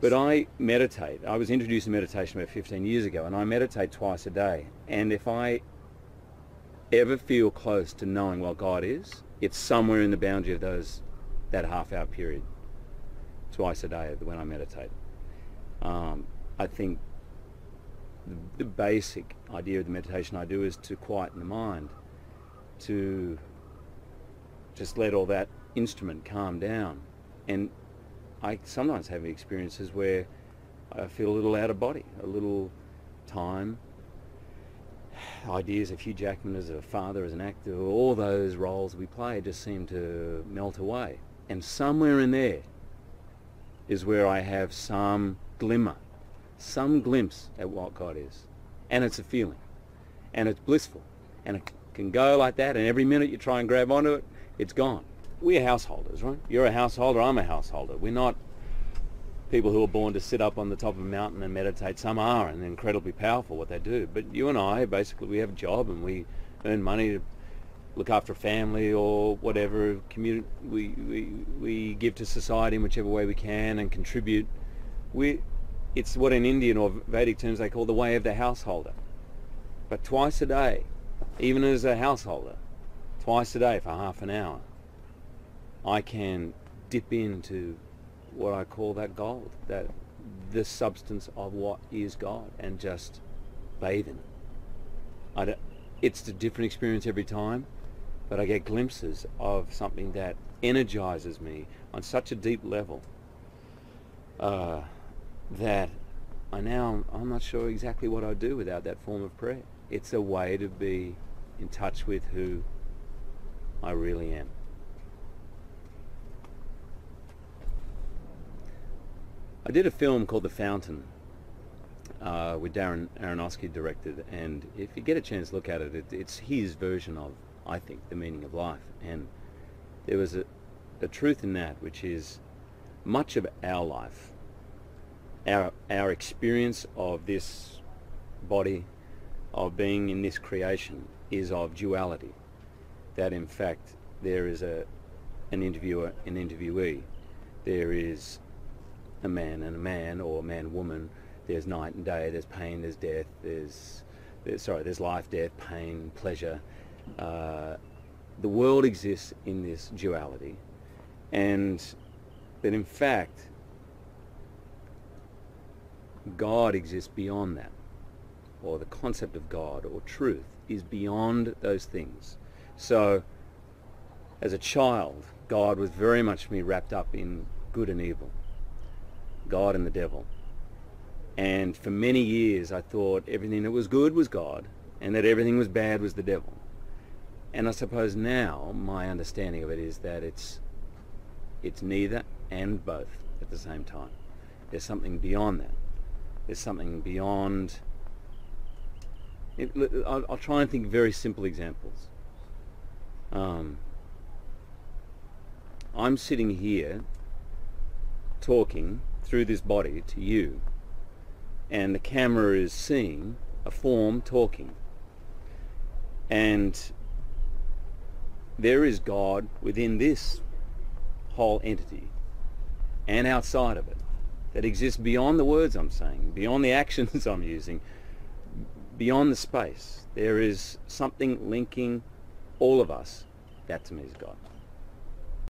But I meditate. I was introduced to meditation about 15 years ago, and I meditate twice a day. And if I ever feel close to knowing what God is, it's somewhere in the boundary of that half-hour period, twice a day when I meditate. I think the basic idea of the meditation I do is to quieten the mind, to just let all that instrument calm down. And I sometimes have experiences where I feel a little out of body, a little time. Ideas of Hugh Jackman as a father, as an actor, all those roles we play just seem to melt away. And somewhere in there is where I have some glimmer, some glimpse at what God is. And it's a feeling. And it's blissful. And it can go like that, and every minute you try and grab onto it, it's gone. We're householders, right? You're a householder, I'm a householder. We're not people who are born to sit up on the top of a mountain and meditate. Some are, and they're incredibly powerful what they do. But you and I, basically, we have a job and we earn money to look after a family or whatever. We give to society in whichever way we can and contribute. It's what in Indian or Vedic terms they call the way of the householder. But twice a day, even as a householder, twice a day for half an hour, I can dip into what I call that gold, that the substance of what is God, and just bathe in it. It's a different experience every time, but I get glimpses of something that energizes me on such a deep level that I'm not sure exactly what I'd do without that form of prayer. It's a way to be in touch with who I really am. I did a film called The Fountain with Darren Aronofsky directed, and if you get a chance to look at it, it's his version of, I think, the meaning of life. And there was a truth in that, which is much of our life, our experience of this body, of being in this creation, is of duality. That in fact there is an interviewer, an interviewee. There is a man and a man, or a man, woman. There's night and day. There's pain. There's death. There's life, death, pain, pleasure. The world exists in this duality, but in fact, God exists beyond that, or the concept of God or truth is beyond those things. So, as a child, God was very much me wrapped up in good and evil, God and the devil. And for many years I thought everything that was good was God and that everything was bad was the devil. And I suppose now my understanding of it is that it's neither and both at the same time. There's something beyond that. There's something beyond... I'll try and think of very simple examples. I'm sitting here talking through this body to you, and the camera is seeing a form talking, and there is God within this whole entity and outside of it that exists beyond the words I'm saying, beyond the actions I'm using, beyond the space. There is something linking all of us. That to me is God.